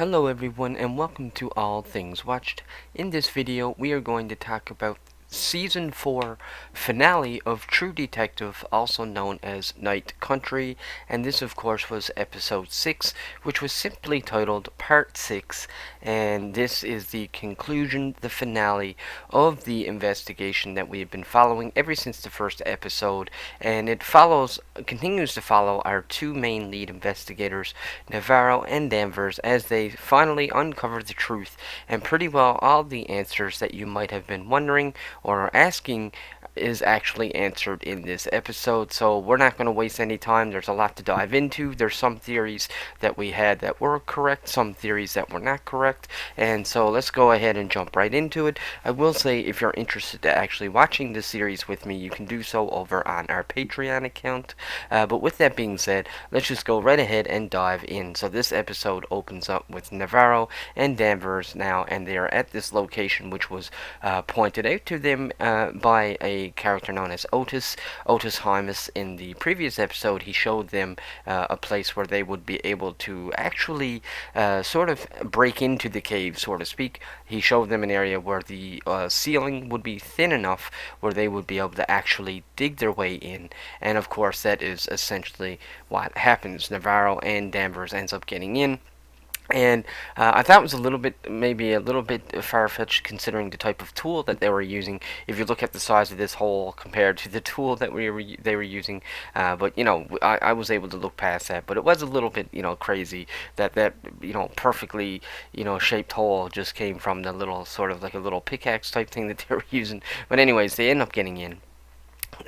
Hello everyone and welcome to All Things Watched. In this video we are going to talk about Season 4 finale of True Detective, also known as Night Country, and this of course was episode 6, which was simply titled Part 6, and this is the conclusion, the finale of the investigation that we have been following ever since the first episode, and it continues to follow our two main lead investigators, Navarro and Danvers, as they finally uncover the truth and pretty well all the answers that you might have been wondering or are asking is actually answered in this episode. So we're not going to waste any time. There's a lot to dive into. There's some theories that we had that were correct, some theories that were not correct, and so let's go ahead and jump right into it. I will say if you're interested in actually watching the series with me, you can do so over on our Patreon account. But with that being said, let's just go right ahead and dive in. So this episode opens up with Navarro and Danvers now, and they are at this location which was pointed out to them by a character known as Otis Hymus. In the previous episode, he showed them a place where they would be able to actually sort of break into the cave, so to speak. He showed them an area where the ceiling would be thin enough where they would be able to actually dig their way in, and of course that is essentially what happens. Navarro and Danvers ends up getting in. And I thought it was maybe a little bit far-fetched considering the type of tool that they were using. If you look at the size of this hole compared to the tool that they were using, but I was able to look past that. But it was a little bit crazy that perfectly shaped hole just came from the little sort of like a little pickaxe type thing that they were using. But anyways, they end up getting in.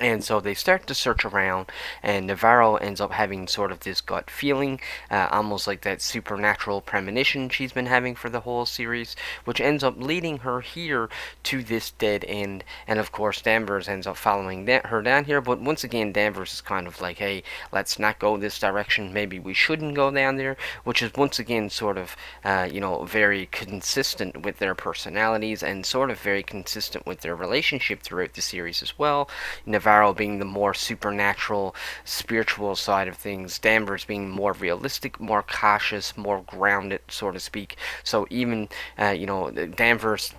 And so they start to search around, and Navarro ends up having sort of this gut feeling, almost like that supernatural premonition she's been having for the whole series, which ends up leading her here to this dead end. And of course, Danvers ends up following her down here, but once again, Danvers is kind of like, hey, let's not go this direction, maybe we shouldn't go down there, which is once again sort of, very consistent with their personalities and sort of very consistent with their relationship throughout the series as well. Navarro being the more supernatural, spiritual side of things, Danvers being more realistic, more cautious, more grounded, so to speak. So even, Danvers'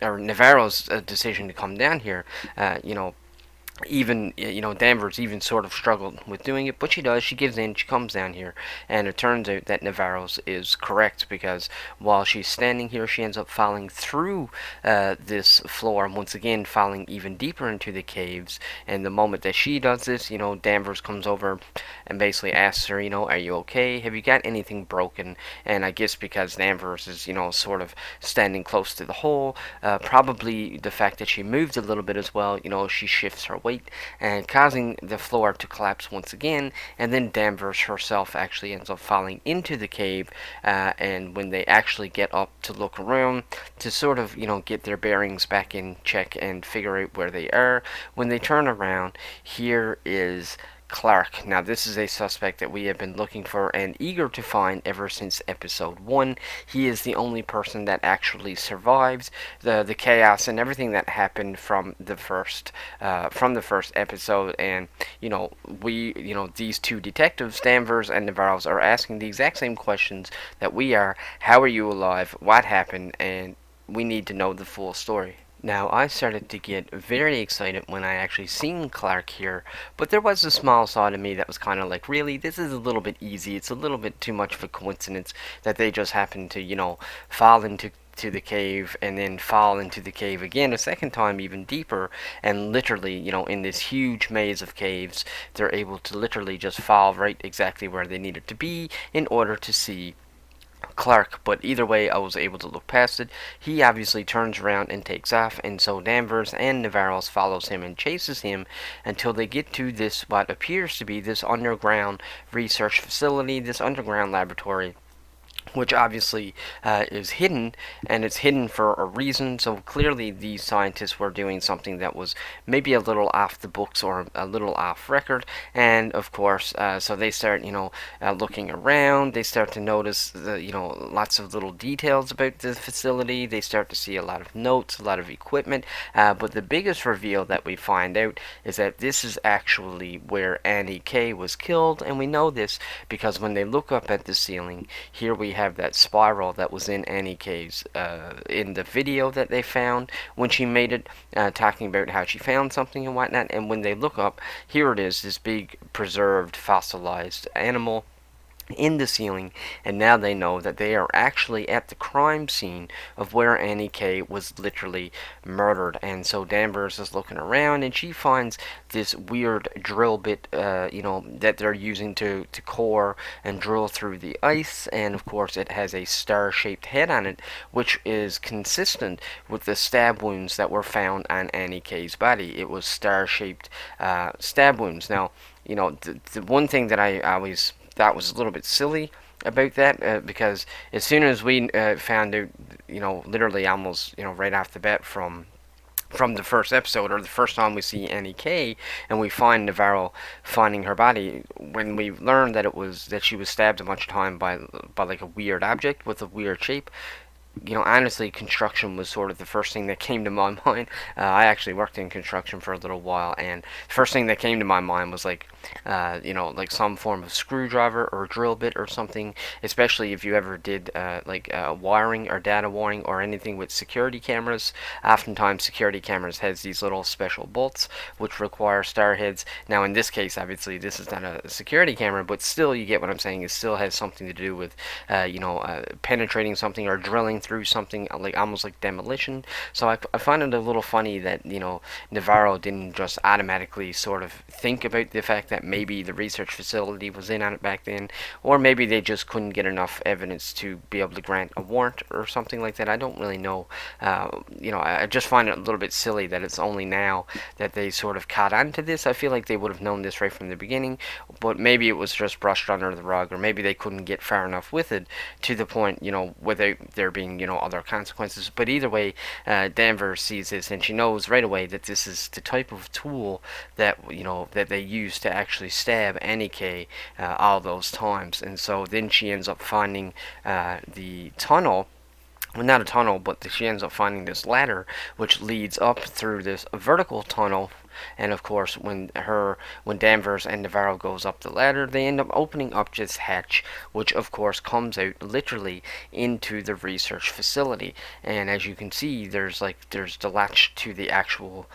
or Navarro's decision to come down here, even Danvers even sort of struggled with doing it, but she does. She gives in. She comes down here, and it turns out that Navarro's is correct, because while she's standing here, she ends up falling through this floor, and once again falling even deeper into the caves. And the moment that she does this, Danvers comes over and basically asks her, are you okay? Have you got anything broken? And I guess because Danvers is sort of standing close to the hole, probably the fact that she moved a little bit as well, she shifts her weight and causing the floor to collapse once again. And then Danvers herself actually ends up falling into the cave, and when they actually get up to look around to sort of get their bearings back in check and figure out where they are, when they turn around, here is Clark. Now, this is a suspect that we have been looking for and eager to find ever since episode 1. He is the only person that actually survives the chaos and everything that happened from the first episode. And these two detectives, Danvers and Navarro, are asking the exact same questions that we are. How are you alive? What happened? And we need to know the full story. Now, I started to get very excited when I actually seen Clark here, but there was a small side of me that was kind of like, really, this is a little bit easy. It's a little bit too much of a coincidence that they just happened to, fall into the cave and then fall into the cave again a second time, even deeper, and literally, in this huge maze of caves, they're able to literally just fall right exactly where they needed to be in order to see Clark. But either way, I was able to look past it. He obviously turns around and takes off, and so Danvers and Navarro follows him and chases him until they get to this, what appears to be this underground research facility, this underground laboratory, which obviously is hidden, and it's hidden for a reason. So clearly these scientists were doing something that was maybe a little off the books or a little off record. And of course, so they start looking around. They start to notice lots of little details about the facility. They start to see a lot of notes, a lot of equipment, but the biggest reveal that we find out is that this is actually where Annie K was killed. And we know this because when they look up at the ceiling, here we have that spiral that was in Annie K's in the video that they found when she made it, talking about how she found something and whatnot. And when they look up, here it is, this big preserved fossilized animal in the ceiling, and now they know that they are actually at the crime scene of where Annie K was literally murdered. And so Danvers is looking around, and she finds this weird drill bit, that they're using to core and drill through the ice. And of course, it has a star-shaped head on it, which is consistent with the stab wounds that were found on Annie K's body. It was star-shaped stab wounds. Now, the one thing that I always thought was a little bit silly about that, because as soon as we found out, literally almost, right off the bat from the first episode, or the first time we see Annie K, and we find Navarro finding her body, when we learned that she was stabbed a bunch of time by like a weird object with a weird shape. Honestly, construction was sort of the first thing that came to my mind. I actually worked in construction for a little while, and the first thing that came to my mind was like some form of screwdriver or drill bit or something, especially if you ever did wiring or data wiring or anything with security cameras. Oftentimes, security cameras has these little special bolts which require star heads. Now, in this case, obviously, this is not a security camera, but still, you get what I'm saying. It still has something to do with, penetrating something or drilling through something, like almost like demolition. So I find it a little funny that Navarro didn't just automatically sort of think about the fact that maybe the research facility was in on it back then, or maybe they just couldn't get enough evidence to be able to grant a warrant or something like that. I don't really know. I just find it a little bit silly that it's only now that they sort of caught on to this. I feel like they would have known this right from the beginning, but maybe it was just brushed under the rug, or maybe they couldn't get far enough with it to the point, without there being other consequences. But either way, Danvers sees this, and she knows right away that this is the type of tool that that they use to actually stab Annie K all those times. And so then she ends up finding the tunnel. Well, not a tunnel, but she ends up finding this ladder which leads up through this vertical tunnel. And of course, when Danvers and Navarro goes up the ladder, they end up opening up this hatch, which of course comes out literally into the research facility. And as you can see, there's the latch to the actual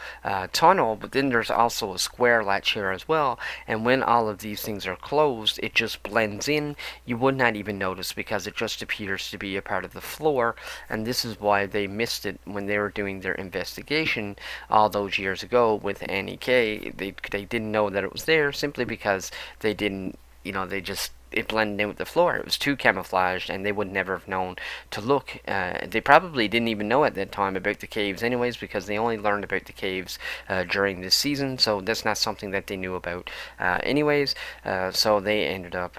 tunnel, but then there's also a square latch here as well. And when all of these things are closed, it just blends in. You would not even notice, because it just appears to be a part of the floor. And this is why they missed it when they were doing their investigation all those years ago with Annie K. They didn't know that it was there, simply because they didn't, it blended in with the floor. It was too camouflaged, and they would never have known to look. They probably didn't even know at that time about the caves anyways, because they only learned about the caves during this season, so that's not something that they knew about anyways. So they ended up,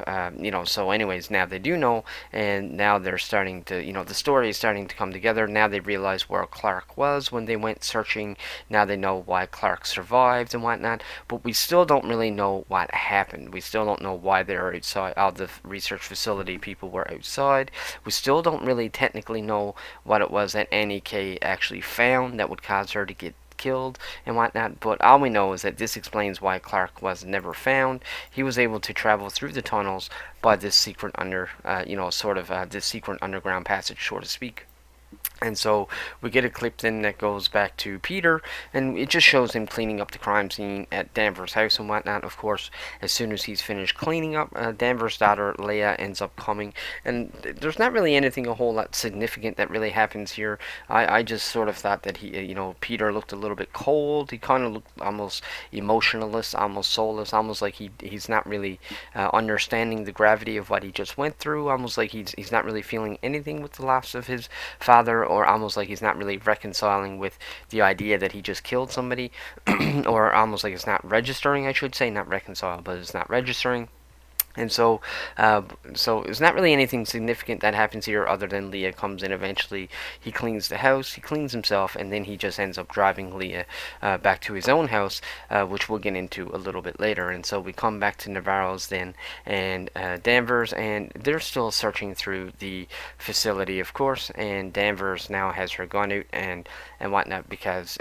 so anyways, now they do know, and now they're starting to, the story is starting to come together. Now they realize where Clark was when they went searching. Now they know why Clark survived and whatnot, but we still don't really know what happened. We still don't know why they're outside. The research facility people were outside. We still don't really technically know what it was that Annie K actually found that would cause her to get killed and whatnot, but all we know is that this explains why Clark was never found. He was able to travel through the tunnels by this secret this secret underground passage, so to speak. And so we get a clip then that goes back to Peter, and it just shows him cleaning up the crime scene at Danvers' house and whatnot. Of course, as soon as he's finished cleaning up, Danvers' daughter Leia ends up coming, and there's not really anything a whole lot significant that really happens here. I just sort of thought that Peter looked a little bit cold. He kind of looked almost emotionless, almost soulless, almost like he's not really understanding the gravity of what he just went through, almost like he's not really feeling anything with the loss of his father, or almost like he's not really reconciling with the idea that he just killed somebody, or almost like it's not registering, I should say, not reconcile, but it's not registering. And so it's not really anything significant that happens here, other than Leia comes in eventually. He cleans the house, he cleans himself, and then he just ends up driving Leia back to his own house, which we'll get into a little bit later. And so we come back to Navarro's then, and Danvers, and they're still searching through the facility, of course, and Danvers now has her gun out and whatnot, because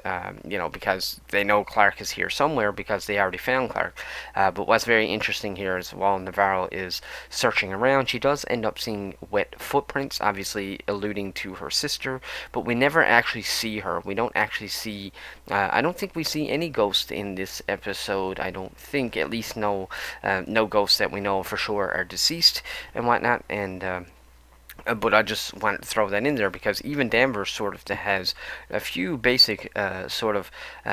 because they know Clark is here somewhere, because they already found Clark. But what's very interesting here is, while Navarro Navarro is searching around, she does end up seeing wet footprints, obviously alluding to her sister, but we never actually see her. We don't actually see, I don't think we see any ghosts in this episode. I don't think, at least no ghosts that we know for sure are deceased and whatnot, and but I just wanted to throw that in there because even Danvers sort of has a few basic,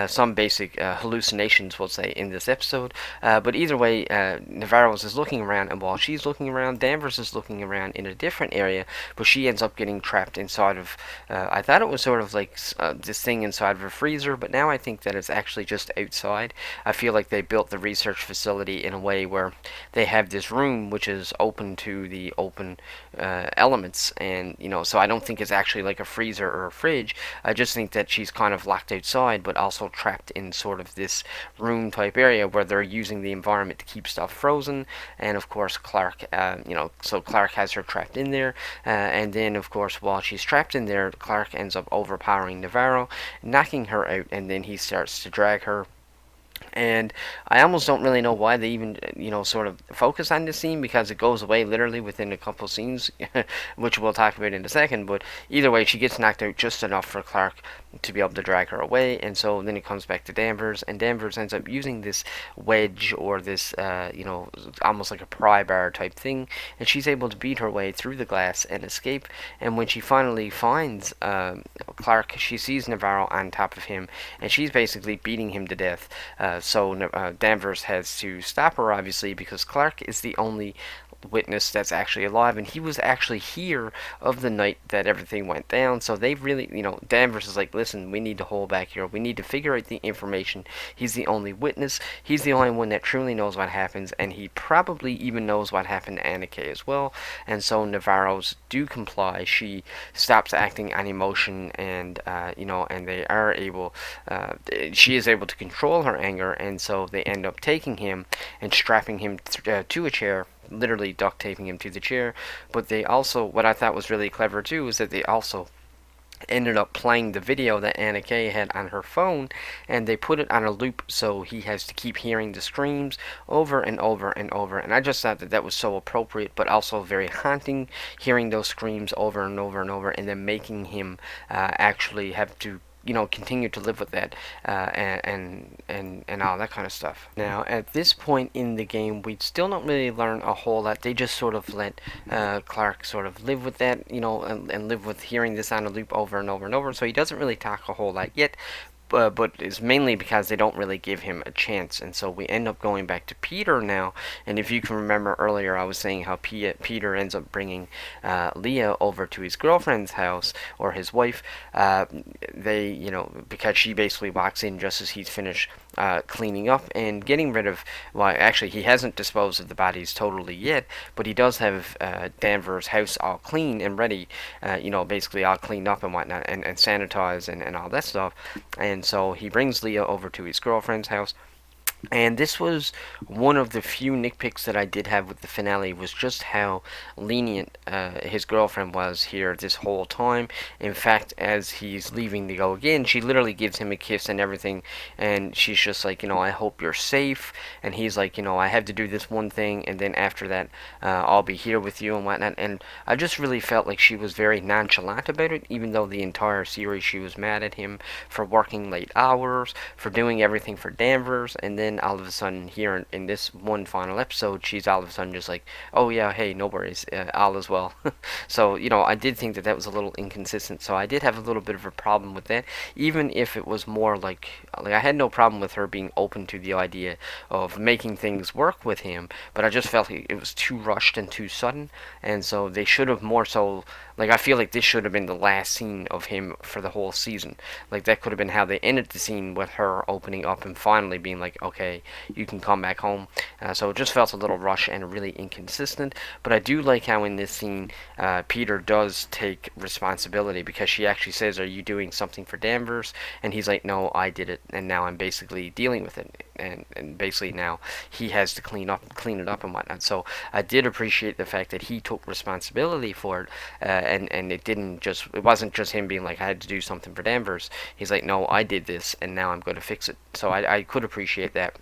some basic hallucinations, we'll say, in this episode. But either way, Navarro's is looking around, and while she's looking around, Danvers is looking around in a different area, but she ends up getting trapped inside of, I thought it was sort of like this thing inside of a freezer, but now I think that it's actually just outside. I feel like they built the research facility in a way where they have this room which is open to the open elements, and so I don't think it's actually like a freezer or a fridge. I just think that she's kind of locked outside but also trapped in sort of this room type area where they're using the environment to keep stuff frozen. And of course Clark, so Clark has her trapped in there, and then of course while she's trapped in there, Clark ends up overpowering Navarro, knocking her out, and then he starts to drag her. And I almost don't really know why they even, sort of focus on this scene, because it goes away literally within a couple scenes, which we'll talk about in a second. But either way, she gets knocked out just enough for Clark to be able to drag her away. And so then it comes back to Danvers, and Danvers ends up using this wedge, or this, almost like a pry bar type thing, and she's able to beat her way through the glass and escape. And when she finally finds Clark, she sees Navarro on top of him, and she's basically beating him to death. So Danvers has to stop her, obviously, because Clark is the only witness that's actually alive, and he was actually here of the night that everything went down. So they really, Danvers is like, listen, we need to hold back here. We need to figure out the information. He's the only witness. He's the only one that truly knows what happens, and he probably even knows what happened to Anna Kay as well. And so Navarro's do comply. She stops acting on emotion, and and they are able, she is able to control her anger, and so they end up taking him and strapping him to a chair, literally duct taping him to the chair. But they also, what I thought was really clever too, is that they also ended up playing the video that Anna Kay had on her phone, and they put it on a loop, so he has to keep hearing the screams over and over and over. And I just thought that that was so appropriate, but also very haunting, hearing those screams over and over and over, and then making him actually have to continue to live with that, and all that kind of stuff. Now, at this point in the game, we still don't really learn a whole lot. They just sort of let Clark sort of live with that, and live with hearing this on a loop over and over and over. So he doesn't really talk a whole lot yet. But it's mainly because they don't really give him a chance. And so we end up going back to Peter now. And if you can remember earlier, I was saying how Peter ends up bringing Leah over to his girlfriend's house, or his wife. Because she basically walks in just as he's finished cleaning up and getting rid of, well, actually he hasn't disposed of the bodies totally yet, but he does have Danvers' house all clean and ready, basically all cleaned up and whatnot, and sanitized and all that stuff. And so he brings Leah over to his girlfriend's house. And this was one of the few nitpicks that I did have with the finale, was just how lenient his girlfriend was here this whole time. In fact, as he's leaving to go again, she literally gives him a kiss and everything, and she's just like, I hope you're safe. And he's like, I have to do this one thing, and then after that, I'll be here with you and whatnot. And I just really felt like she was very nonchalant about it, even though the entire series she was mad at him for working late hours, for doing everything for Danvers, and then all of a sudden here in this one final episode, she's all of a sudden just like, oh yeah, hey, no worries, all is well. So I did think that was a little inconsistent, so I did have a little bit of a problem with that, even if it was more like I had no problem with her being open to the idea of making things work with him, but I just felt it was too rushed and too sudden. And so they should have more so, I feel like this should have been the last scene of him for the whole season. That could have been how they ended the scene, with her opening up and finally being like, okay, you can come back home. So it just felt a little rushed and really inconsistent. But I do like how in this scene, Peter does take responsibility, because she actually says, are you doing something for Danvers? And he's like, no, I did it, and now I'm basically dealing with it. And basically now he has to clean it up and whatnot. So I did appreciate the fact that he took responsibility for it, and it wasn't just him being like, I had to do something for Danvers. He's like, no, I did this, and now I'm going to fix it. So I could appreciate that.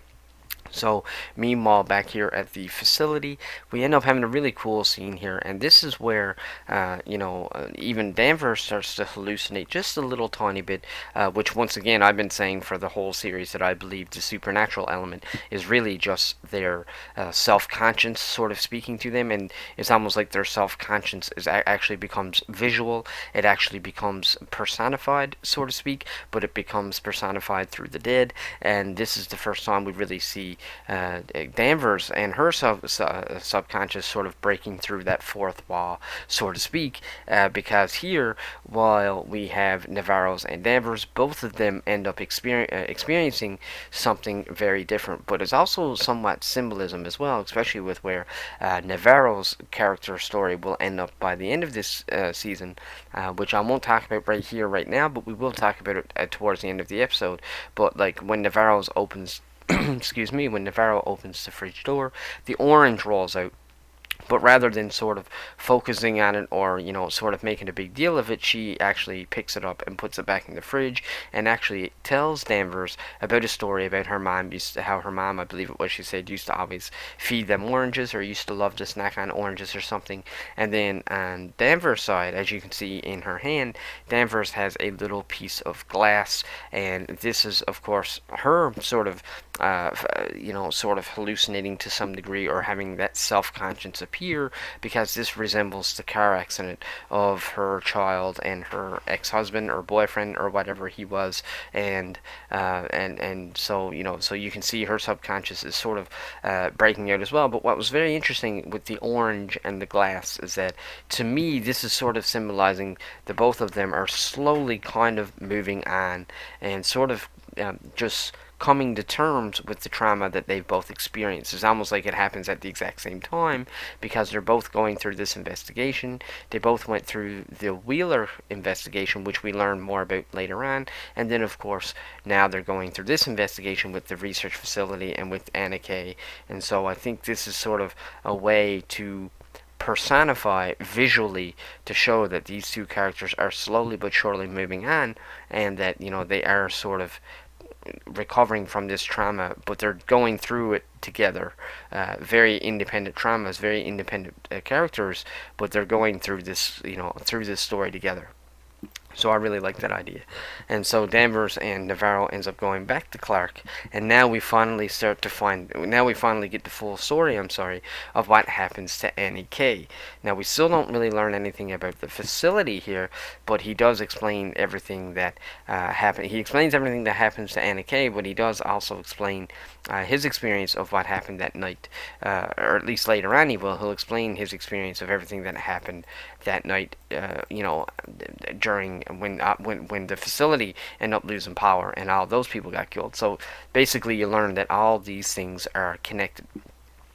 So, meanwhile, back here at the facility, we end up having a really cool scene here, and this is where, even Danvers starts to hallucinate just a little tiny bit, which, once again, I've been saying for the whole series that I believe the supernatural element is really just their self-conscience sort of speaking to them, and it's almost like their self-conscience actually becomes visual, it actually becomes personified, so to speak, but it becomes personified through the dead, and this is the first time we really see Danvers and her subconscious sort of breaking through that fourth wall, so to speak, because here, while we have Navarro's and Danvers, both of them end up experiencing something very different, but it's also somewhat symbolism as well, especially with where Navarro's character story will end up by the end of this season, which I won't talk about right here, right now, but we will talk about it towards the end of the episode. But like when Navarro's opens excuse me, when Navarro opens the fridge door, the orange rolls out. But rather than sort of focusing on it or, sort of making a big deal of it, she actually picks it up and puts it back in the fridge and actually tells Danvers about a story about her mom, how her mom, I believe it was, she said, used to always feed them oranges or used to love to snack on oranges or something. And then on Danvers' side, as you can see in her hand, Danvers has a little piece of glass, and this is, of course, her sort of sort of hallucinating to some degree or having that self-conscience appear because this resembles the car accident of her child and her ex-husband or boyfriend or whatever he was, and so so you can see her subconscious is sort of breaking out as well. But what was very interesting with the orange and the glass is that to me this is sort of symbolizing that both of them are slowly kind of moving on and sort of just coming to terms with the trauma that they've both experienced. It's almost like it happens at the exact same time because they're both going through this investigation. They both went through the Wheeler investigation, which we learn more about later on, and then of course now they're going through this investigation with the research facility and with Anna Kay. And so I think this is sort of a way to personify visually to show that these two characters are slowly but surely moving on, and that they are sort of recovering from this trauma, but they're going through it together. Very independent traumas, very independent characters, but they're going through this, through this story together. So I really like that idea. And so Danvers and Navarro ends up going back to Clark, and now we finally get the full story, of what happens to Annie Kay. Now we still don't really learn anything about the facility here, but he does explain everything that happened. He explains everything that happens to Annie Kay, but he does also explain his experience of what happened that night, or at least later on he'll explain his experience of everything that happened that night, during when the facility ended up losing power and all those people got killed. So basically you learn that all these things are connected.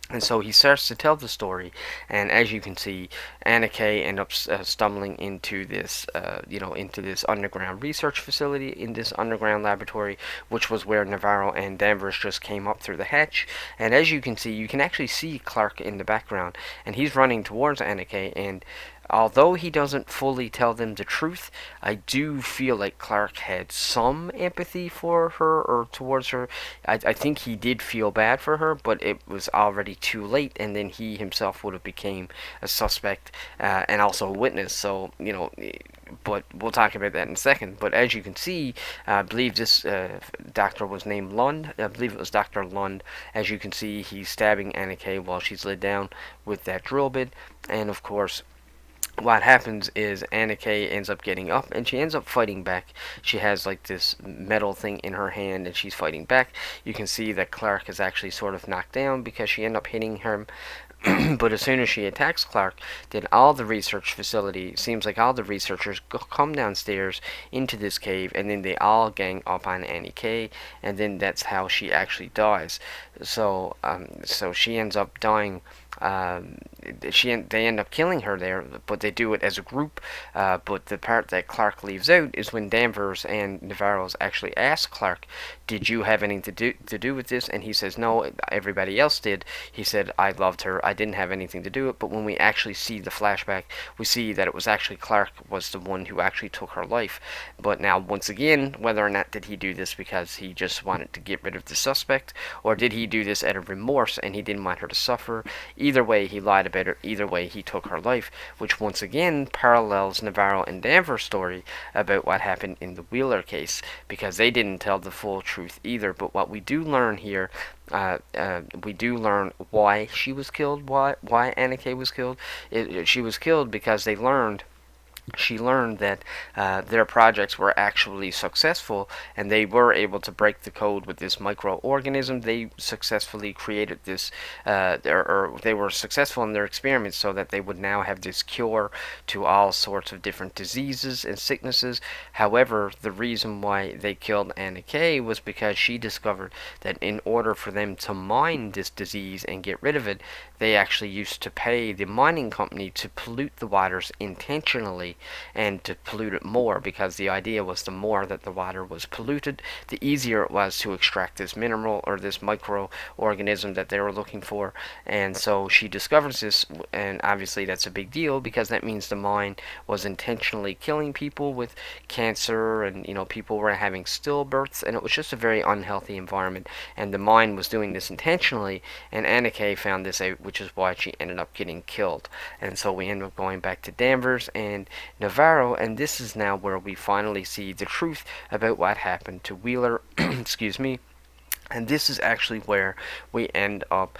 And so he starts to tell the story, and as you can see, Anna Kay ends up stumbling into this, into this underground research facility, in this underground laboratory, which was where Navarro and Danvers just came up through the hatch. And as you can see, you can actually see Clark in the background, and he's running towards Anna Kay, and although he doesn't fully tell them the truth, I do feel like Clark had some empathy for her or towards her. I think he did feel bad for her, but it was already too late, and then he himself would have became a suspect and also a witness. So, but we'll talk about that in a second. But as you can see, I believe this doctor was named Lund. I believe it was Dr. Lund. As you can see, he's stabbing Anna Kay while she's laid down with that drill bit, and of course, what happens is Anna Kay ends up getting up and she ends up fighting back. She has like this metal thing in her hand and she's fighting back. You can see that Clark is actually sort of knocked down because she ended up hitting him. But as soon as she attacks Clark, then all the research facility, seems like all the researchers come downstairs into this cave, and then they all gang up on Annie Kay, and then that's how she actually dies. So she ends up dying they end up killing her there, but they do it as a group. But the part that Clark leaves out is when Danvers and Navarro's actually ask Clark, "Did you have anything to do with this?" And he says, "No, everybody else did." He said, "I loved her. I didn't have anything to do with it." But when we actually see the flashback, we see that it was actually Clark was the one who actually took her life. But now, once again, whether or not did he do this because he just wanted to get rid of the suspect, or did he do this out of remorse and he didn't want her to suffer? Either way, he lied about it. Either way, he took her life, which once again parallels Navarro and Danvers' story about what happened in the Wheeler case, because they didn't tell the full truth either. But what we do learn here, we do learn why she was killed, why Anna Kay was killed. She was killed because she learned that their projects were actually successful, and they were able to break the code with this microorganism. They successfully created this, or they were successful in their experiments, so that they would now have this cure to all sorts of different diseases and sicknesses. However, the reason why they killed Anna Kay was because she discovered that in order for them to mine this disease and get rid of it, they actually used to pay the mining company to pollute the waters intentionally and to pollute it more, because the idea was the more that the water was polluted, the easier it was to extract this mineral or this microorganism that they were looking for. And so she discovers this, and obviously that's a big deal, because that means the mine was intentionally killing people with cancer, and people were having stillbirths, and it was just a very unhealthy environment, and the mine was doing this intentionally. And Anna Kay found this out, which is why she ended up getting killed. And so we end up going back to Danvers and Navarro, and this is now where we finally see the truth about what happened to Wheeler. Excuse me. And this is actually where we end up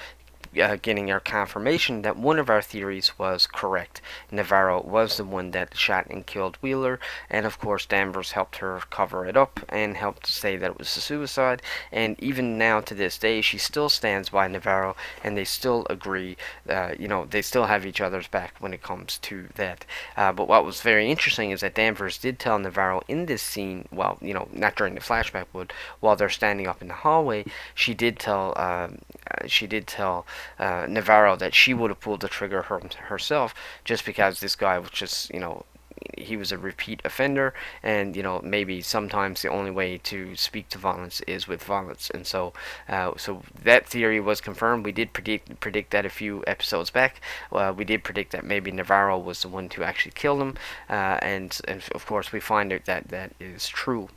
getting our confirmation that one of our theories was correct. Navarro was the one that shot and killed Wheeler, and of course Danvers helped her cover it up and helped say that it was a suicide. And even now to this day, she still stands by Navarro, and they still agree. They still have each other's back when it comes to that. But what was very interesting is that Danvers did tell Navarro in this scene, well, not during the flashback, but while they're standing up in the hallway, she did tell Navarro that she would have pulled the trigger herself, just because this guy was just, he was a repeat offender, and maybe sometimes the only way to speak to violence is with violence. And so that theory was confirmed. We did predict that a few episodes back. We did predict that maybe Navarro was the one to actually kill him, and of course we find out that that is true.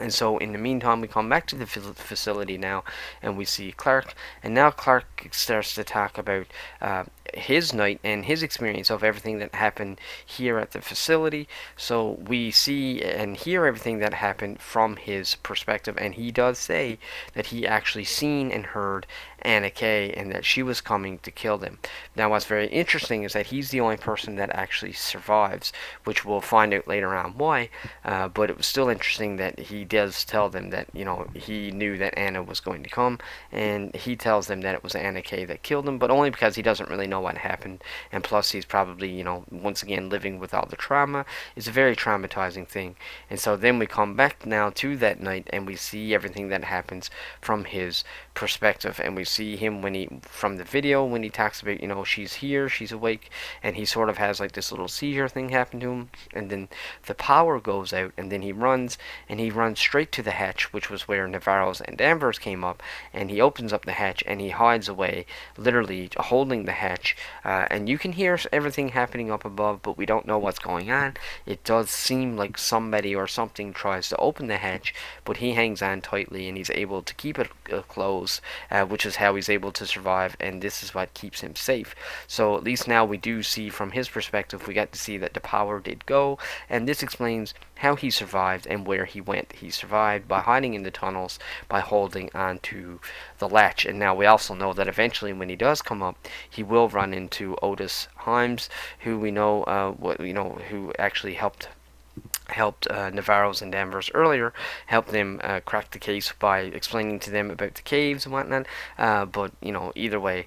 And so in the meantime, we come back to the facility now, and we see Clark, and now Clark starts to talk about his night and his experience of everything that happened here at the facility. So we see and hear everything that happened from his perspective, and he does say that he actually seen and heard Anna Kay, and that she was coming to kill them. Now what's very interesting is that he's the only person that actually survives, which we'll find out later on why, but it was still interesting that he does tell them that he knew that Anna was going to come, and he tells them that it was Anna Kay that killed him, but only because he doesn't really know what happened, and plus he's probably once again living with all the trauma. It's a very traumatizing thing. And so then we come back now to that night, and we see everything that happens from his perspective, and we see him from the video when he talks about she's here, she's awake, and he sort of has like this little seizure thing happen to him, and then the power goes out, and then he runs straight to the hatch, which was where Navarro's and Danvers came up, and he opens up the hatch and he hides away, literally holding the hatch, and you can hear everything happening up above, but we don't know what's going on. It does seem like somebody or something tries to open the hatch, but he hangs on tightly, and he's able to keep it closed, which is how he's able to survive, and this is what keeps him safe. So at least now we do see from his perspective, we got to see that the power did go, and this explains how he survived and where he went. He survived by hiding in the tunnels, by holding onto the latch. And now we also know that eventually when he does come up, he will run into Otis Himes, who we know who actually helped helped Navarro's and Danvers earlier, helped them crack the case by explaining to them about the caves and whatnot. But either way,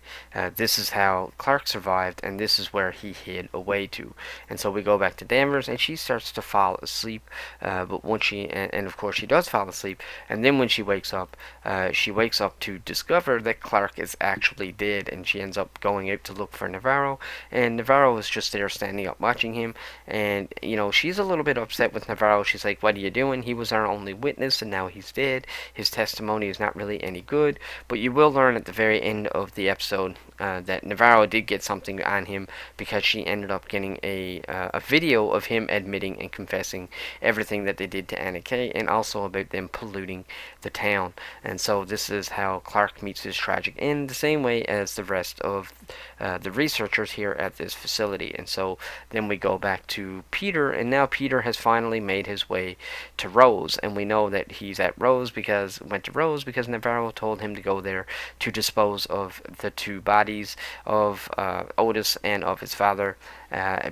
this is how Clark survived, and this is where he hid away to. And so we go back to Danvers, and she starts to fall asleep. But once and of course she does fall asleep, and then when she wakes up to discover that Clark is actually dead, and she ends up going out to look for Navarro, and Navarro is just there standing up watching him, and she's a little bit upset with Navarro. She's like, "What are you doing? He was our only witness, and now he's dead. His testimony is not really any good." But you will learn at the very end of the episode that Navarro did get something on him, because she ended up getting a video of him admitting and confessing everything that they did to Anna Kay, and also about them polluting the town. And so this is how Clark meets his tragic end, the same way as the rest of the researchers here at this facility. And so then we go back to Peter, and now Peter has finally made his way to Rose, and we know that he's at Rose because Navarro told him to go there to dispose of the two bodies of Otis and of his father,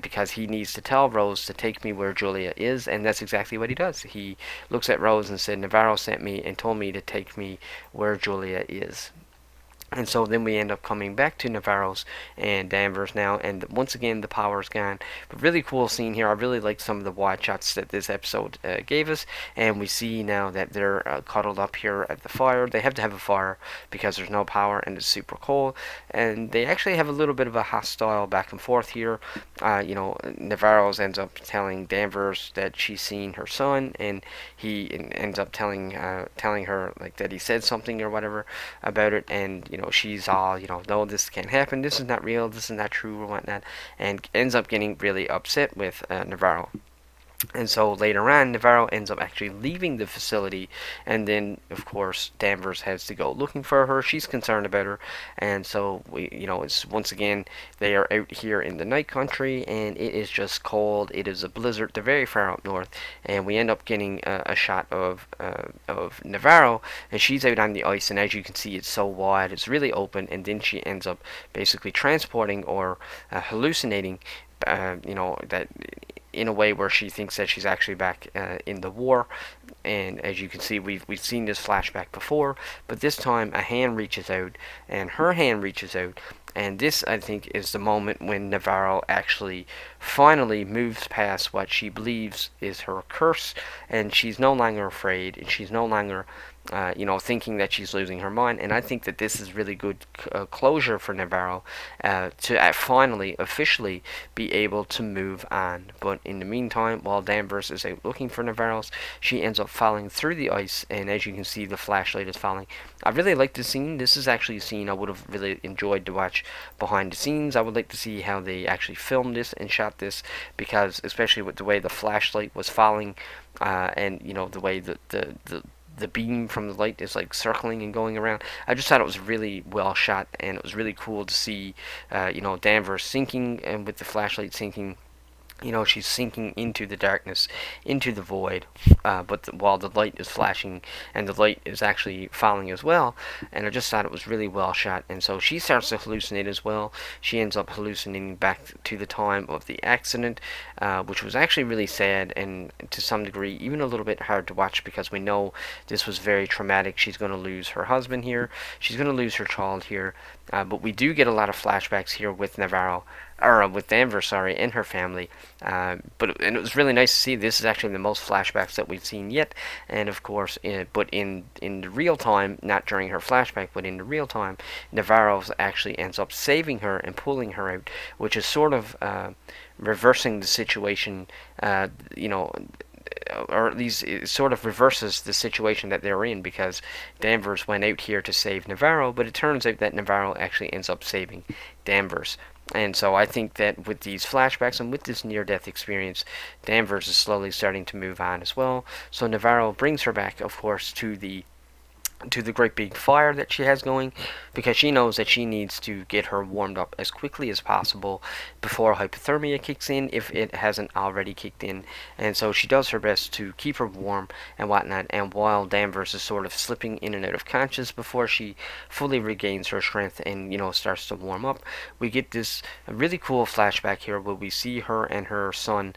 because he needs to tell Rose to take me where Julia is, and that's exactly what he does. He looks at Rose and said, "Navarro sent me and told me to take me where Julia is." And so then we end up coming back to Navarro's and Danvers now, and once again the power's gone. But really cool scene here. I really like some of the wide shots that this episode gave us, and we see now that they're cuddled up here at the fire. They have to have a fire because there's no power and it's super cold, and they actually have a little bit of a hostile back and forth here. Navarro's ends up telling Danvers that she's seen her son, and he ends up telling her like that he said something or whatever about it, and she's all, no, this can't happen, this is not real, this is not true, or whatnot, and ends up getting really upset with Navarro. And so later on, Navarro ends up actually leaving the facility, and then, of course, Danvers has to go looking for her. She's concerned about her, and so it's once again they are out here in the night country, and it is just cold. It is a blizzard. They're very far up north, and we end up getting a shot of Navarro, and she's out on the ice, and as you can see, it's so wide, it's really open, and then she ends up basically transporting or hallucinating, that in a way where she thinks that she's actually back in the war. And as you can see, we've seen this flashback before, but this time a hand reaches out, and her hand reaches out, and this, I think, is the moment when Navarro actually finally moves past what she believes is her curse, and she's no longer afraid, and she's no longer thinking that she's losing her mind. And I think that this is really good closure for Navarro to finally, officially be able to move on. But in the meantime, while Danvers is out looking for Navarro, she ends up falling through the ice, and as you can see, the flashlight is falling. I really like this scene. This is actually a scene I would have really enjoyed to watch behind the scenes. I would like to see how they actually filmed this and shot this, because especially with the way the flashlight was falling, and the way the beam from the light is like circling and going around. I just thought it was really well shot, and it was really cool to see Danvers sinking, and with the flashlight sinking, she's sinking into the darkness, into the void, but while the light is flashing, and the light is actually falling as well, and I just thought it was really well shot. And so she starts to hallucinate as well. She ends up hallucinating back to the time of the accident, which was actually really sad, and to some degree even a little bit hard to watch, because we know this was very traumatic. She's going to lose her husband here, she's going to lose her child here, but we do get a lot of flashbacks here with Navarro, or with Danvers, sorry, and her family. But it was really nice to see. This is actually the most flashbacks that we've seen yet, and of course, but in the real time, not during her flashback, but in the real time, Navarro actually ends up saving her and pulling her out, which is sort of reversing the situation, or at least it sort of reverses the situation that they're in, because Danvers went out here to save Navarro, but it turns out that Navarro actually ends up saving Danvers. And so I think that with these flashbacks and with this near-death experience, Danvers is slowly starting to move on as well. So Navarro brings her back, of course, to the to the great big fire that she has going, because she knows that she needs to get her warmed up as quickly as possible before hypothermia kicks in, if it hasn't already kicked in. And so she does her best to keep her warm and whatnot. And while Danvers is sort of slipping in and out of conscious before she fully regains her strength and starts to warm up, we get this really cool flashback here where we see her and her son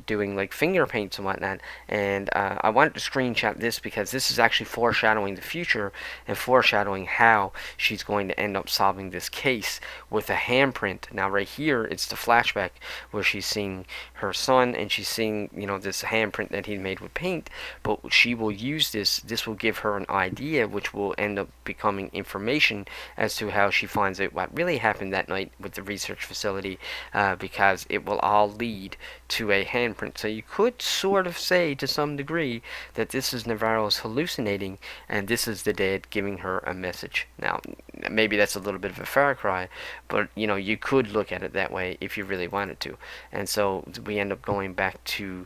doing like finger paints and whatnot. And I wanted to screenshot this because this is actually foreshadowing the future and foreshadowing how she's going to end up solving this case with a handprint. Now right here it's the flashback where she's seeing her son and she's seeing this handprint that he made with paint, but she will use this will give her an idea which will end up becoming information as to how she finds out what really happened that night with the research facility, because it will all lead to a handprint. So you could sort of say to some degree that this is Navarro's hallucinating and this is the dead giving her a message. Now, maybe that's a little bit of a far cry, but you could look at it that way if you really wanted to. And so we end up going back to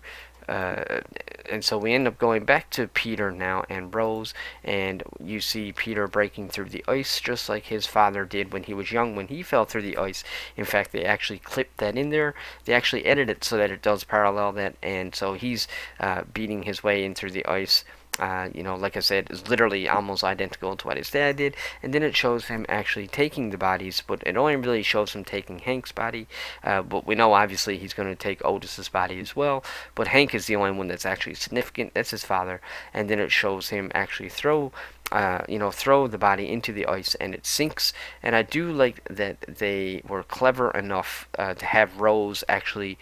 Peter now and Rose, and you see Peter breaking through the ice just like his father did when he was young, when he fell through the ice. In fact, they actually clipped that in there. They actually edit it so that it does parallel that, and so he's beating his way in through the ice. Like I said, is literally almost identical to what his dad did. And then it shows him actually taking the bodies, but it only really shows him taking Hank's body. But we know obviously he's going to take Otis's body as well. But Hank is the only one that's actually significant. That's his father. And then it shows him actually throw the body into the ice and it sinks. And I do like that they were clever enough to have Rose actually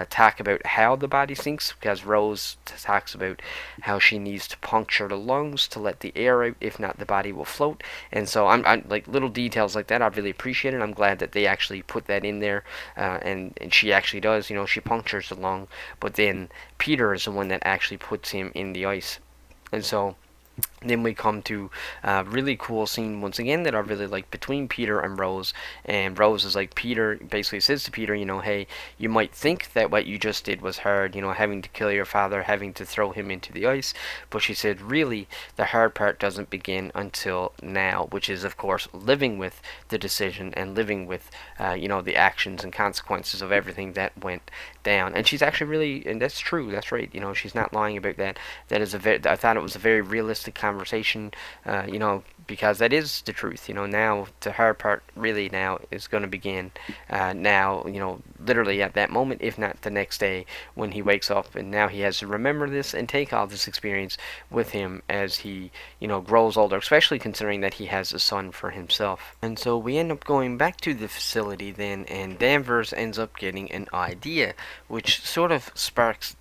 talk about how the body sinks, because Rose talks about how she needs to puncture the lungs to let the air out, if not the body will float. And so I'm like little details like that I really appreciate it. I'm glad that they actually put that in there, and she actually does, she punctures the lung, but then Peter is the one that actually puts him in the ice. And so then we come to a really cool scene once again that I really like between Peter and Rose. And Rose is like, Peter basically says to Peter, hey, you might think that what you just did was hard, having to kill your father, having to throw him into the ice. But she said, really, the hard part doesn't begin until now, which is, of course, living with the decision and living with, the actions and consequences of everything that went down. And she's actually really, and that's true, that's right, she's not lying about that. That is I thought it was a very realistic conversation, because that is the truth. Now the hard part really now is going to begin now, literally at that moment, if not the next day when he wakes up, and now he has to remember this and take all this experience with him as he, grows older, especially considering that he has a son for himself. And so we end up going back to the facility then, and Danvers ends up getting an idea, which sort of sparks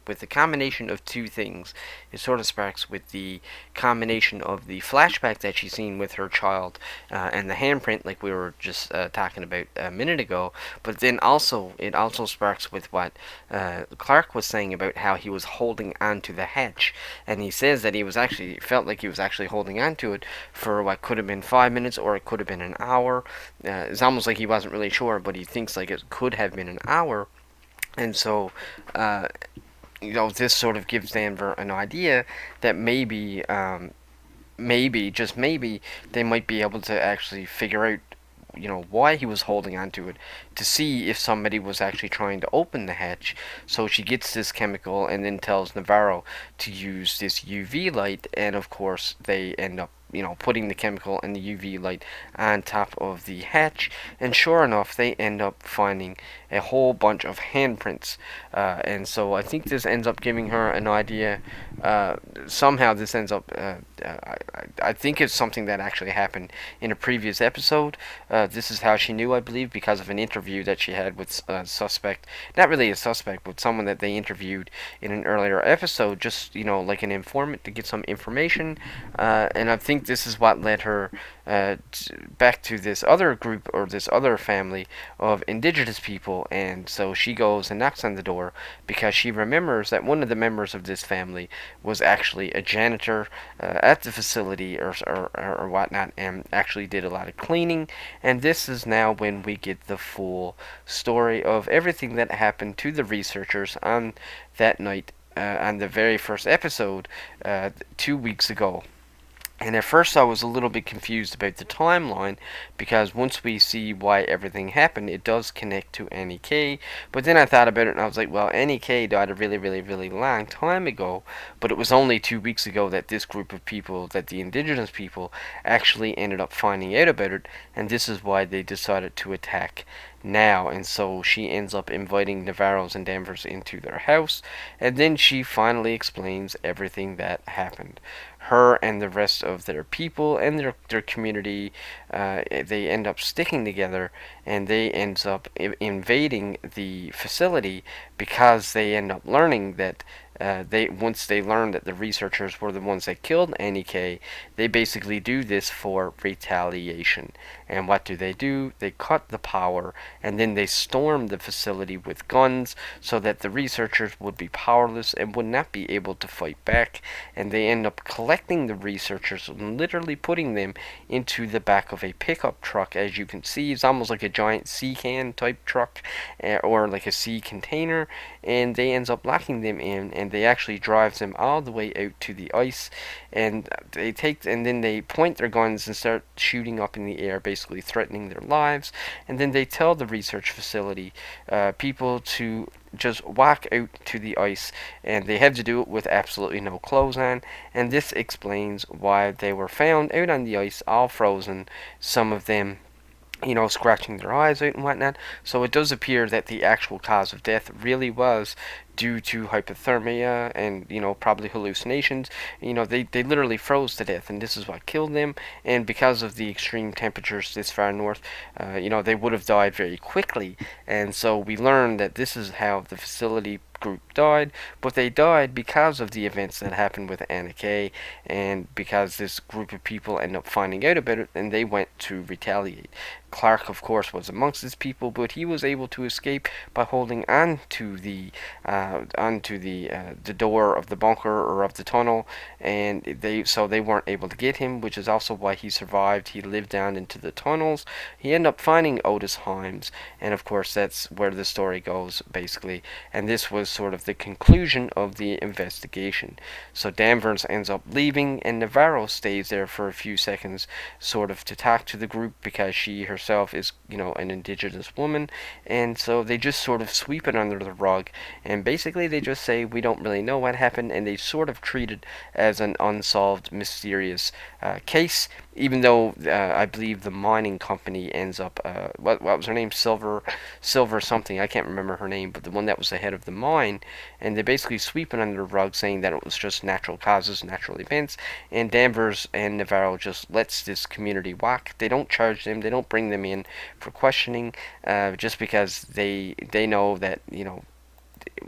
with the combination of two things. It sort of sparks with the combination of the flashback that she's seen with her child, and the handprint like we were just talking about a minute ago. But then it also sparks with what Clark was saying about how he was holding onto the hatch, and he says that felt like he was actually holding onto it for what could have been 5 minutes or it could have been an hour. It's almost like he wasn't really sure, but he thinks like it could have been an hour. And so this sort of gives Danvers an idea that maybe, just maybe, they might be able to actually figure out, why he was holding onto it, to see if somebody was actually trying to open the hatch. So she gets this chemical and then tells Navarro to use this UV light, and of course they end up putting the chemical and the UV light on top of the hatch, and sure enough, they end up finding a whole bunch of handprints, and so I think this ends up giving her an idea. Somehow this ends up, I think it's something that actually happened in a previous episode. This is how she knew, I believe, because of an interview that she had with a suspect, not really a suspect, but someone that they interviewed in an earlier episode, just, like an informant to get some information, and I think this is what led her back to this other group, or this other family of indigenous people. And so she goes and knocks on the door because she remembers that one of the members of this family was actually a janitor at the facility, or whatnot, and actually did a lot of cleaning. And this is now when we get the full story of everything that happened to the researchers on that night on the very first episode 2 weeks ago. And at first, I was a little bit confused about the timeline because once we see why everything happened, it does connect to Annie K. But then I thought about it and I was like, well, Annie K died a really, really, really long time ago. But it was only 2 weeks ago that this group of people, that the indigenous people, actually ended up finding out about it. And this is why they decided to attack now. And so she ends up inviting Navarros and Danvers into their house. And then she finally explains everything that happened. Her and the rest of their people and their community, they end up sticking together, and they end up invading the facility because they end up learning that they once they learn that the researchers were the ones that killed Annie K, they basically do this for retaliation. And what do? They cut the power, and then they storm the facility with guns so that the researchers would be powerless and would not be able to fight back. And they end up collecting the researchers and literally putting them into the back of a pickup truck. As you can see, it's almost like a giant sea can type truck, or like a sea container, and they ends up locking them in, and they actually drives them all the way out to the ice, and then they point their guns and start shooting up in the air, basically threatening their lives. And then they tell the research facility people to just walk out to the ice, and they have to do it with absolutely no clothes on. And this explains why they were found out on the ice, all frozen. Some of them, scratching their eyes out and whatnot. So it does appear that the actual cause of death really was due to hypothermia and, probably hallucinations. They literally froze to death, and this is what killed them. And because of the extreme temperatures this far north, they would have died very quickly. And so we learned that this is how the facility group died, but they died because of the events that happened with Anna Kay, and because this group of people ended up finding out about it, and they went to retaliate. Clark, of course, was amongst these people, but he was able to escape by holding on to the door of the bunker or of the tunnel, and they weren't able to get him, which is also why he survived. He lived down into the tunnels. He ended up finding Otis Himes, and of course that's where the story goes basically. And this was sort of the conclusion of the investigation. So Danvers ends up leaving, and Navarro stays there for a few seconds, sort of to talk to the group, because she herself is, an indigenous woman, and so they just sort of sweep it under the rug, and basically they just say we don't really know what happened, and they sort of treat it as an unsolved, mysterious case, even though I believe the mining company ends up, what was her name, Silver something, I can't remember her name, but the one that was the head of the mine, and they basically sweep it under the rug, saying that it was just natural causes, natural events, and Danvers and Navarro just lets this community walk. They don't charge them, they don't bring them in for questioning, just because they know that,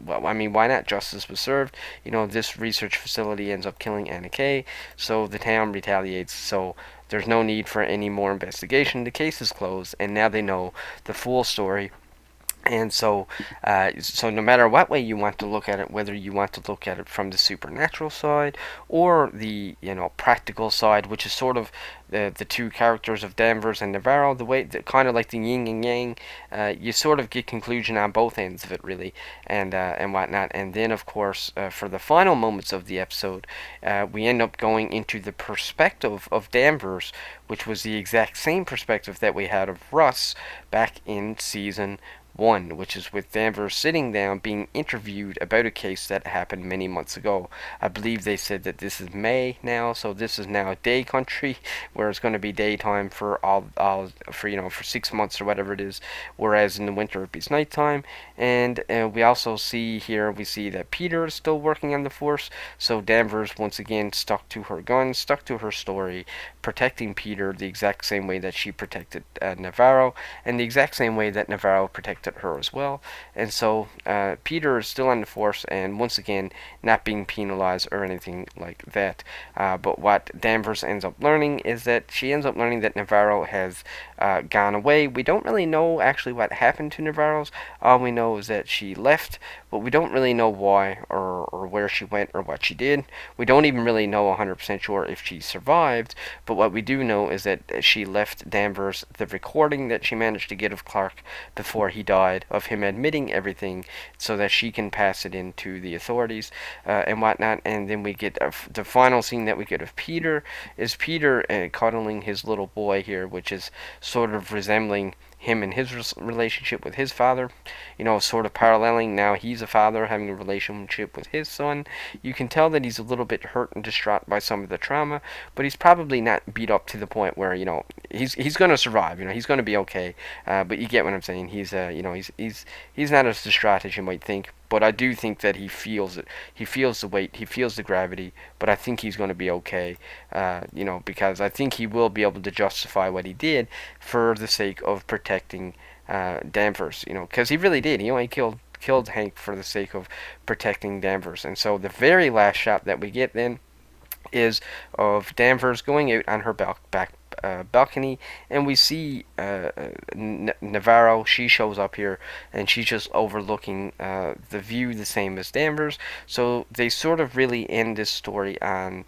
well, I mean, why not? Justice was served. This research facility ends up killing Anna Kay, so the town retaliates. So there's no need for any more investigation. The case is closed, and now they know the full story. And so no matter what way you want to look at it, whether you want to look at it from the supernatural side or the practical side, which is sort of the two characters of Danvers and Navarro, the way kind of like the yin and yang, you sort of get conclusion on both ends of it really, and whatnot. And then of course for the final moments of the episode, we end up going into the perspective of Danvers, which was the exact same perspective that we had of Russ back in season 1, which is with Danvers sitting down being interviewed about a case that happened many months ago. I believe they said that this is May now, so this is now a day country where it's going to be daytime for for 6 months or whatever it is, whereas in the winter it be nighttime. And we also see that Peter is still working on the force, so Danvers once again stuck to her guns, stuck to her story, protecting Peter the exact same way that she protected Navarro, and the exact same way that Navarro protected her as well. And so Peter is still on the force, and once again not being penalized or anything like that. But what Danvers ends up learning is that Navarro has gone away. We don't really know actually what happened to Navarro's. All we know is that she left, but we don't really know why or where she went or what she did. We don't even really know 100% sure if she survived, but what we do know is that she left Danvers the recording that she managed to get of Clark before he died died, of him admitting everything so that she can pass it into the authorities and whatnot. And then we get the final scene that we get of Peter is Peter cuddling his little boy here, which is sort of resembling him and his relationship with his father, sort of paralleling. Now he's a father having a relationship with his son. You can tell that he's a little bit hurt and distraught by some of the trauma, but he's probably not beat up to the point where he's going to survive. He's going to be okay. But you get what I'm saying. He's not as distraught as you might think. But I do think that he feels it. He feels the weight. He feels the gravity. But I think he's going to be okay. Because I think he will be able to justify what he did for the sake of protecting Danvers. Because he really did. He only killed Hank for the sake of protecting Danvers. And so the very last shot that we get then is of Danvers going out on her balcony, and we see Navarro. She shows up here, and she's just overlooking the view, the same as Danvers. So they sort of really end this story on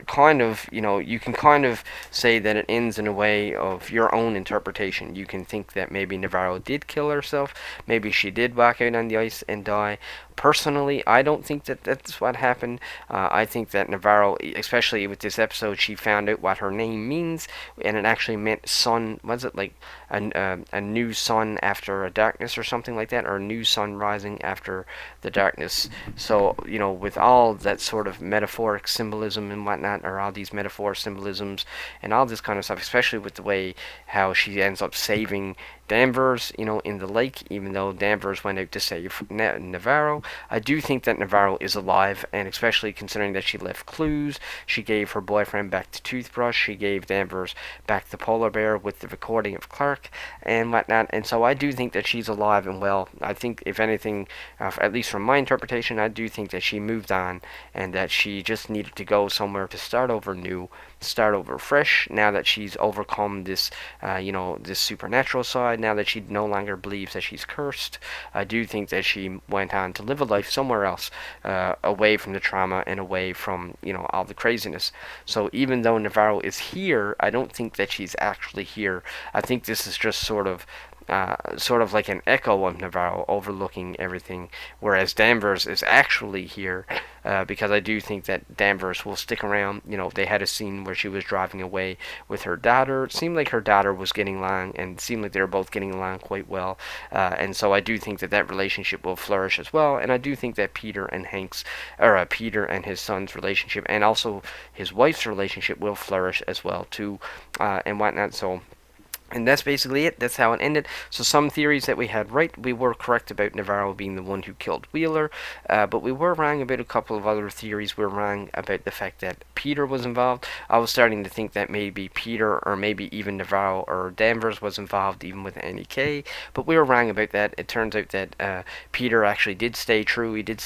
kind of, you can kind of say that it ends in a way of your own interpretation. You can think that maybe Navarro did kill herself, maybe she did walk out on the ice and die. Personally, I don't think that that's what happened. I think that Navarro, especially with this episode, she found out what her name means, and it actually meant sun. Was it like a new sun after a darkness or something like that, or a new sun rising after the darkness? So, with all that sort of metaphoric symbolism and whatnot, or all these metaphor symbolisms and all this kind of stuff, especially with the way how she ends up saving Danvers, in the lake, even though Danvers went out to save Navarro. I do think that Navarro is alive, and especially considering that she left clues. She gave her boyfriend back the toothbrush. She gave Danvers back the polar bear with the recording of Clark and whatnot. And so I do think that she's alive and well. I think, if anything, at least from my interpretation, I do think that she moved on and that she just needed to go somewhere to start over new, start over fresh, now that she's overcome this, this supernatural side, now that she no longer believes that she's cursed. I do think that she went on to live a life somewhere else, away from the trauma and away from, all the craziness. So even though Navarro is here, I don't think that she's actually here. I think this is just sort of like an echo of Navarro overlooking everything, whereas Danvers is actually here, because I do think that Danvers will stick around. They had a scene where she was driving away with her daughter. It seemed like her daughter was getting along, and it seemed like they were both getting along quite well, and so I do think that that relationship will flourish as well, and I do think that Peter and Peter and his son's relationship, and also his wife's relationship, will flourish as well too, and whatnot. And that's basically it. That's how it ended. So some theories that we had right, we were correct about Navarro being the one who killed Wheeler, but we were wrong about a couple of other theories. We were wrong about the fact that Peter was involved. I was starting to think that maybe Peter, or maybe even Navarro or Danvers, was involved, even with Annie K, but we were wrong about that. It turns out that Peter actually did stay true. He did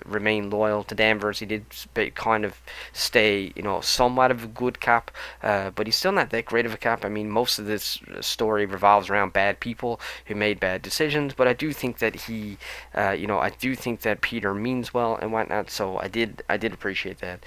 remain loyal to Danvers. He did kind of stay, somewhat of a good cop, but he's still not that great of a cop. I mean, most of this story revolves around bad people who made bad decisions, but I do think that he, I do think that Peter means well and whatnot, so I did appreciate that.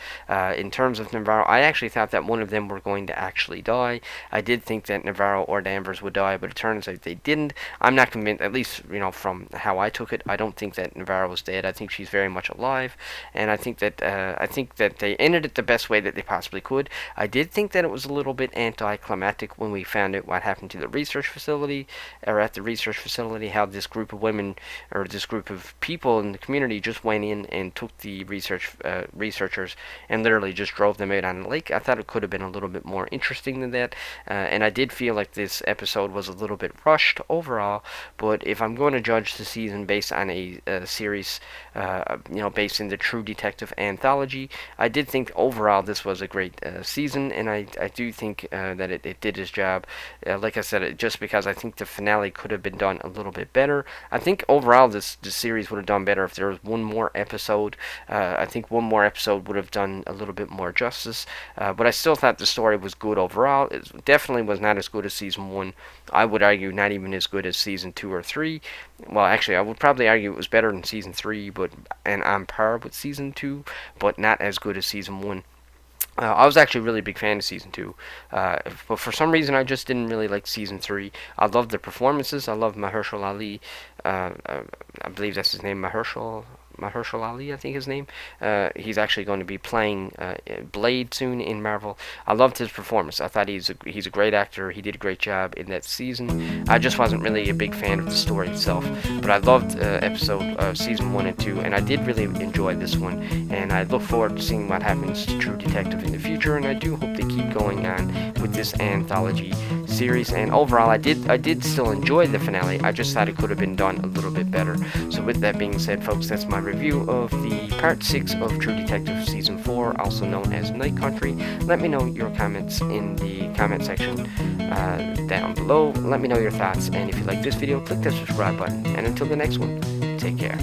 In terms of Navarro, I actually thought that one of them were going to actually die. I did think that Navarro or Danvers would die, but it turns out they didn't. I'm not convinced, at least, from how I took it. I don't think that Navarro was dead. I think she's very much alive, and I think that they ended it the best way that they possibly could. I did think that it was a little bit anticlimactic when we found out what happened to the research facility, or at the research facility, how this group of women, or this group of people in the community, just went in and took the researchers and literally just drove them out on the lake. I thought it could have been a little bit more interesting than that, and I did feel like this episode was a little bit rushed overall, but if I'm going to judge the season based on a series, based in the True Detective anthology, I did think overall this was a great season, and I do think that it did its job. Like I said, just because I think the finale could have been done a little bit better. I think overall the series would have done better if there was one more episode. I think one more episode would have done a little bit more justice. But I still thought the story was good overall. It definitely was not as good as season 1. I would argue not even as good as season 2 or 3. Well, actually, I would probably argue it was better than season 3, and on par with season 2, but not as good as season 1. I was actually a really big fan of season 2, but for some reason I just didn't really like season 3. I loved the performances. I loved Mahershala Ali. I believe that's his name, Mahershala Ali, I think his name. He's actually going to be playing Blade soon in Marvel. I loved his performance. I thought he's a great actor. He did a great job in that season. I just wasn't really a big fan of the story itself, but I loved season 1 and 2, and I did really enjoy this one. And I look forward to seeing what happens to True Detective in the future. And I do hope they keep going on with this anthology series. And overall, I did still enjoy the finale. I just thought it could have been done a little bit better. So with that being said, folks, that's my review of the part 6 of True Detective season 4, also known as Night Country. Let me know your comments in the comment section down below. Let me know your thoughts, and if you like this video, click the subscribe button. And until the next one, take care.